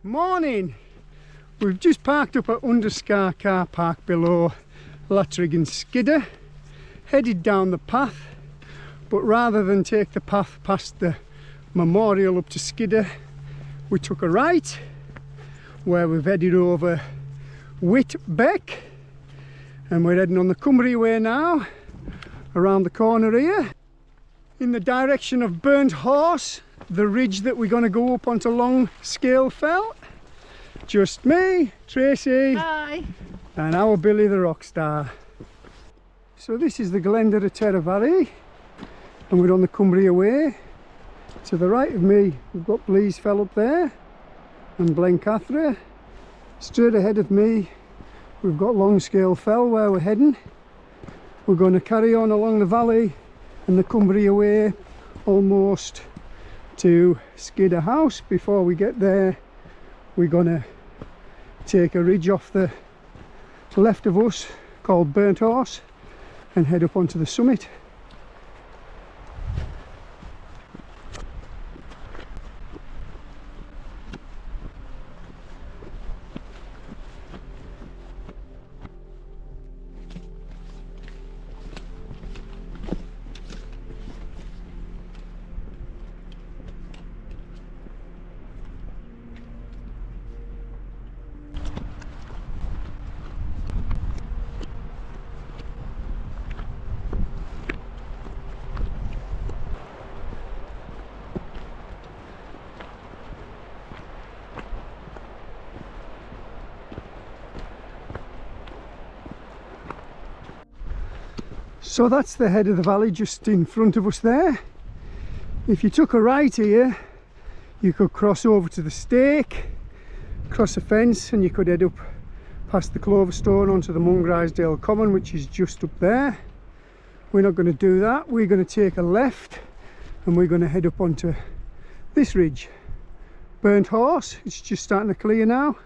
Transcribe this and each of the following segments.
Morning! We've just parked up at Underscar car park below Latrigg and Skiddaw, headed down the path, but rather than take the path past the memorial up to Skiddaw, we took a right where we've headed over Whit Beck, and we're heading on the Cumbria way now, around the corner here, in the direction of Burnt Horse, the ridge that we're going to go up onto Lonscale Fell. Just me, Tracy, hi, and our Billy the Rockstar. So this is the Glenderaterra Beck, and we're on the Cumbria way. To the right of me we've got Lonscale Fell up there and Blencathra. Straight ahead of me we've got Lonscale Fell where we're heading. We're going to carry on along the valley and the Cumbria way almost to Skiddaw House. Before we get there we're going to take a ridge off the left of us called Burnt Horse and head up onto the summit. So that's the head of the valley just in front of us there. If you took a right here, you could cross over to the stake, cross a fence, and you could head up past the Cloverstone onto the Mungrisdale Common, which is just up there. We're not going to do that. We're going to take a left and we're going to head up onto this ridge. Burnt Horse, it's just starting to clear now.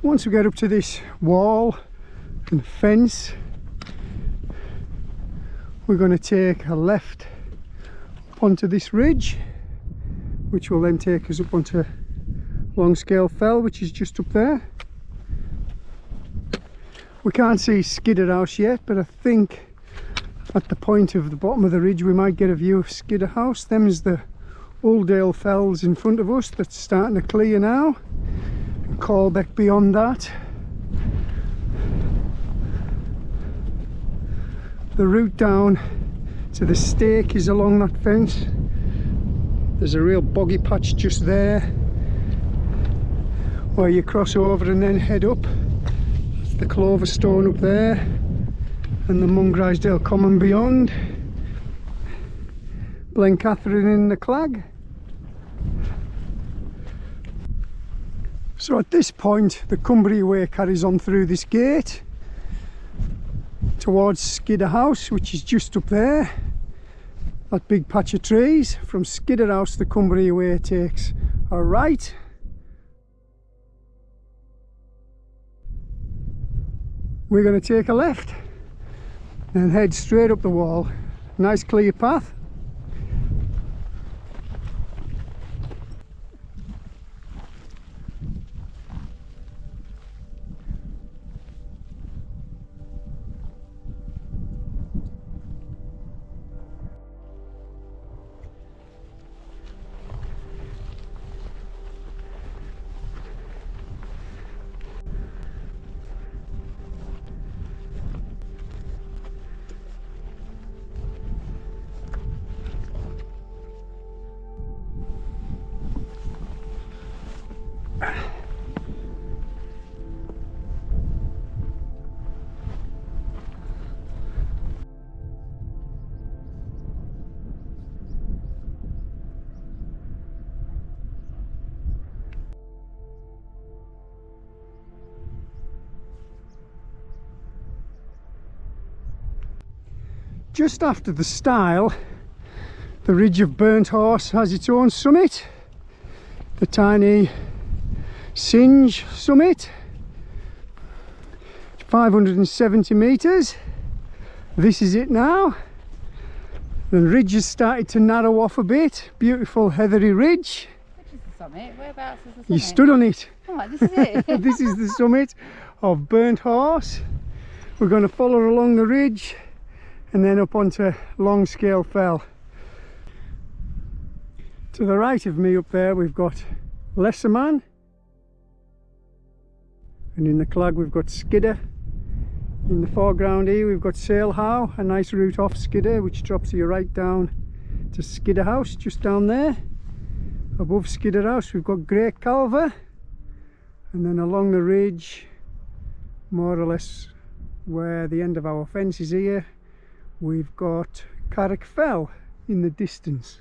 Once we get up to this wall and fence, we're going to take a left up onto this ridge, which will then take us up onto Lonscale Fell, which is just up there. We can't see Skiddaw House yet, but I think at the point of the bottom of the ridge we might get a view of Skiddaw House. Them's the Oldale Fells in front of us that's starting to clear now. Callback beyond that. The route down to the stake is along that fence. There's a real boggy patch just there where you cross over and then head up. That's the Cloverstone up there and the Mungrisdale Common beyond. Blencathra in the clag. So at this point the Cumbria way carries on through this gate towards Skiddaw House, which is just up there, that big patch of trees. From Skiddaw House the Cumbria way takes a right, we're going to take a left and head straight up the wall. Nice clear path. Just after the stile, the ridge of Burnt Horse has its own summit, the tiny Singe summit, 570 metres. This is it now. The ridge has started to narrow off a bit. Beautiful heathery ridge. Which is the summit? Whereabouts is the summit? You stood on it. Oh, this is it. This is the summit of Burnt Horse. We're going to follow along the ridge and then up onto Lonscale Fell. To the right of me up there we've got Lesserman, and in the clag we've got Skiddaw. In the foreground here we've got Salehow, a nice route off Skiddaw which drops you right down to Skiddaw House just down there. Above Skiddaw House we've got Great Calver, and then along the ridge, more or less where the end of our fence is here, we've got Lonscale Fell in the distance.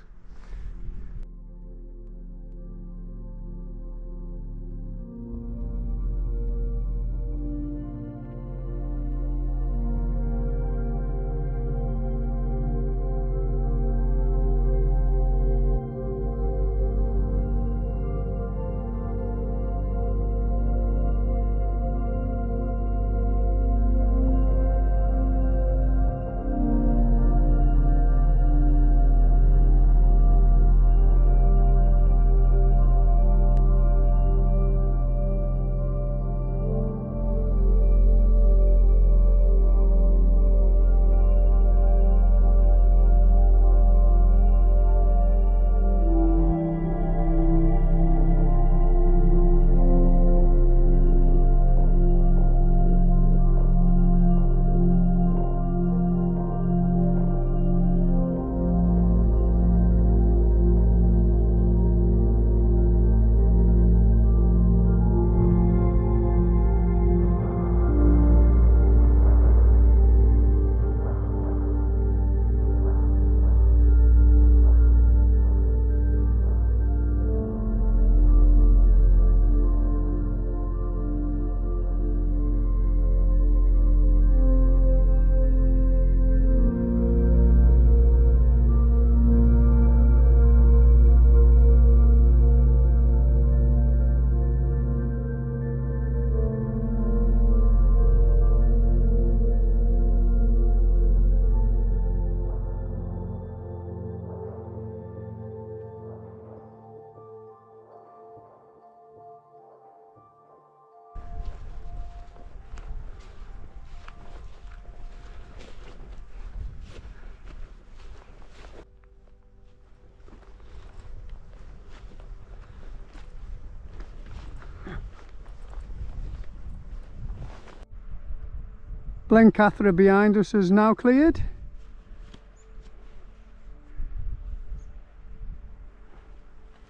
Blencathra behind us is now cleared.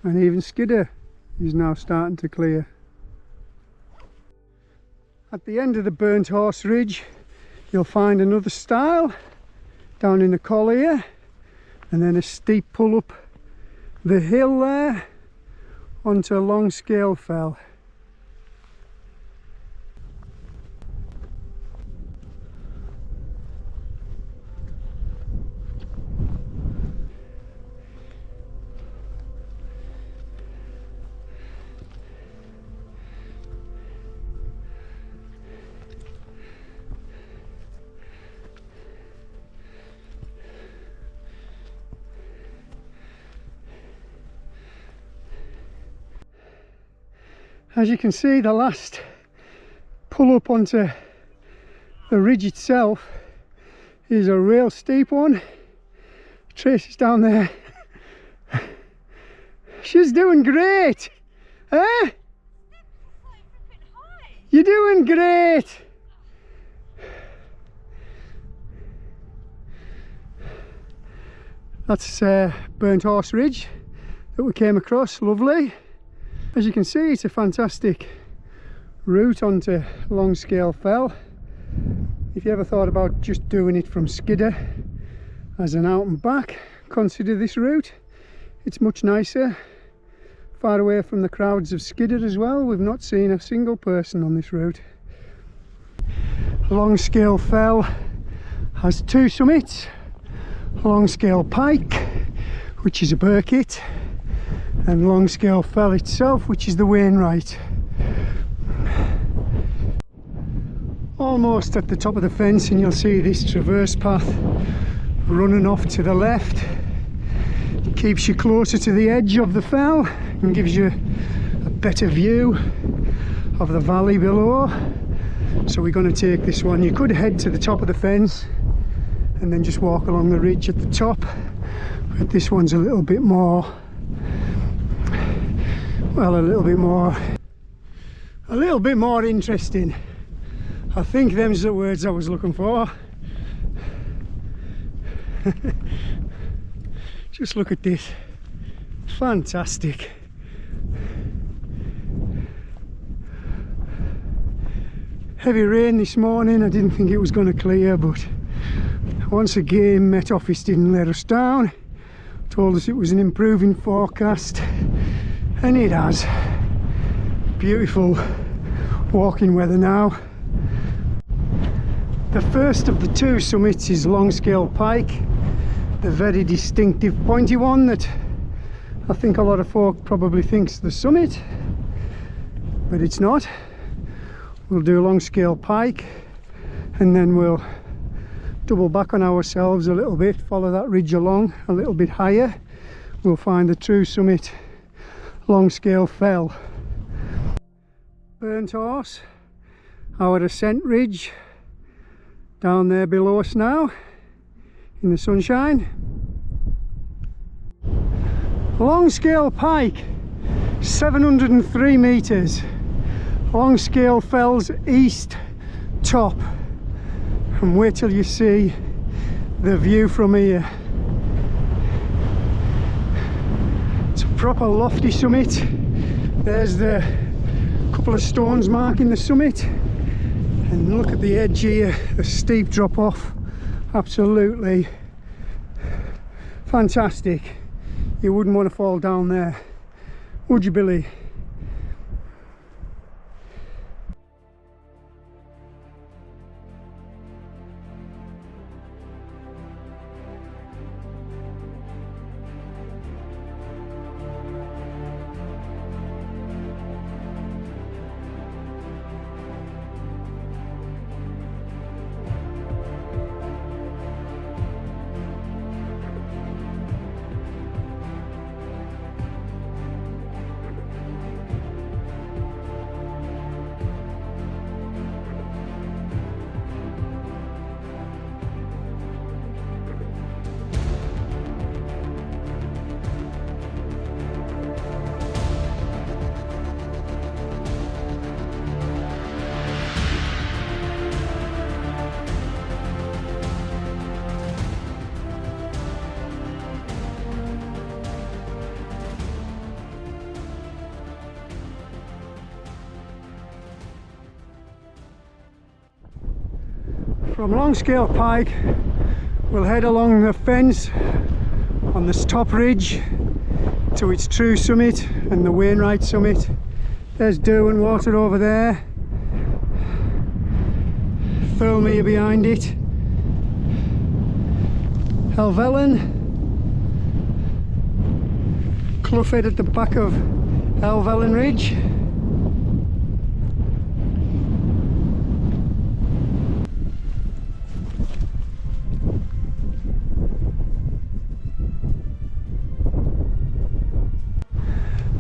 And even Skiddaw is now starting to clear. At the end of the Burnt Horse Ridge you'll find another stile down in the collier, and then a steep pull up the hill there onto Lonscale Fell. As you can see, the last pull up onto the ridge itself is a real steep one. Tracy's down there. She's doing great, eh? You're doing great. That's Burnt Horse Ridge that we came across. Lovely. As you can see, it's a fantastic route onto Lonscale Fell. If you ever thought about just doing it from Skiddaw as an out and back, consider this route. It's much nicer, far away from the crowds of Skiddaw as well. We've not seen a single person on this route. Lonscale Fell has two summits, Lonscale Pike, which is a Burkitt, and Lonscale Fell itself, which is the Wainwright. Almost at the top of the fence, and you'll see this traverse path running off to the left. It keeps you closer to the edge of the fell and gives you a better view of the valley below. So we're going to take this one. You could head to the top of the fence and then just walk along the ridge at the top, but this one's a little bit more, well, a little bit more interesting. I think them's the words I was looking for. Just look at this, fantastic. Heavy rain this morning. I didn't think it was going to clear, but once again Met Office didn't let us down. Told us it was an improving forecast, and it has. Beautiful walking weather now. The first of the two summits is Lonscale Pike, the very distinctive pointy one that I think a lot of folk probably thinks the summit, but it's not. We'll do Lonscale Pike and then we'll double back on ourselves a little bit, follow that ridge along a little bit higher. We'll find the true summit, Lonscale Fell. Burnt Horse, our ascent ridge, down there below us now in the sunshine. Lonscale Pike, 703 metres. Lonscale Fell's east top, and wait till you see the view from here. It's a proper lofty summit. There's the couple of stones marking the summit, and look at the edge here, the steep drop off. Absolutely fantastic. You wouldn't want to fall down there, would you, Billy? From Lonscale Pike, we'll head along the fence on this top ridge to its true summit and the Wainwright summit. There's Derwentwater over there, Thirlmere behind it, Helvellyn, Cloughhead at the back of Helvellyn Ridge.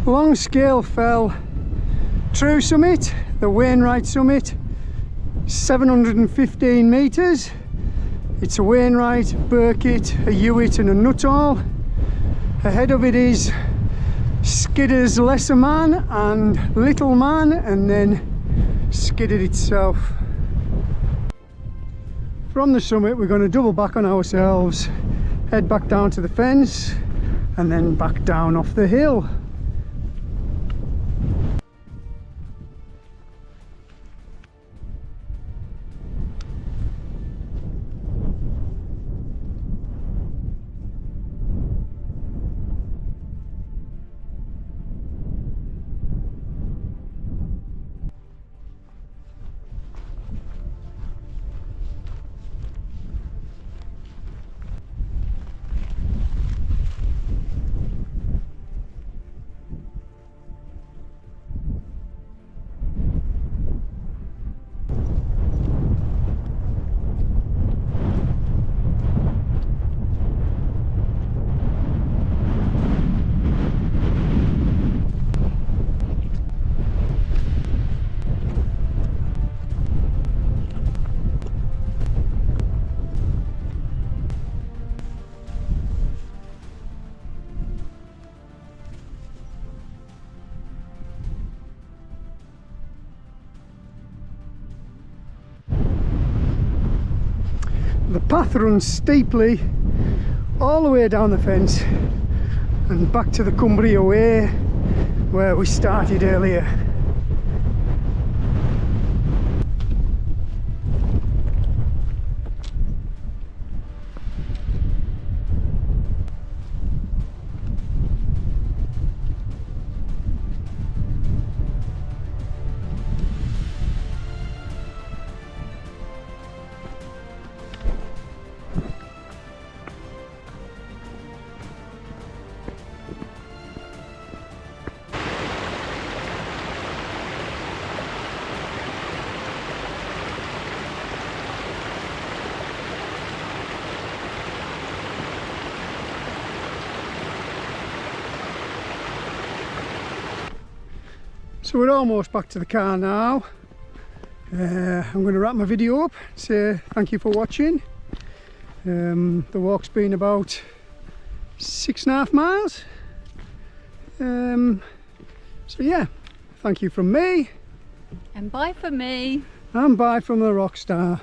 Lonscale Fell true summit, the Wainwright summit, 715 metres. It's a Wainwright, Burkitt, a Hewitt and a Nuttall. Ahead of it is Skiddaw's Lesser Man and Little Man, and then Skiddaw itself. From the summit we're going to double back on ourselves, head back down to the fence and then back down off the hill. The path runs steeply all the way down the fence and back to the Cumbria Way where we started earlier. So we're almost back to the car now. I'm going to wrap my video up, say thank you for watching. The walk's been about 6.5 miles. So yeah, thank you from me. And bye for me. And bye from the Rockstar.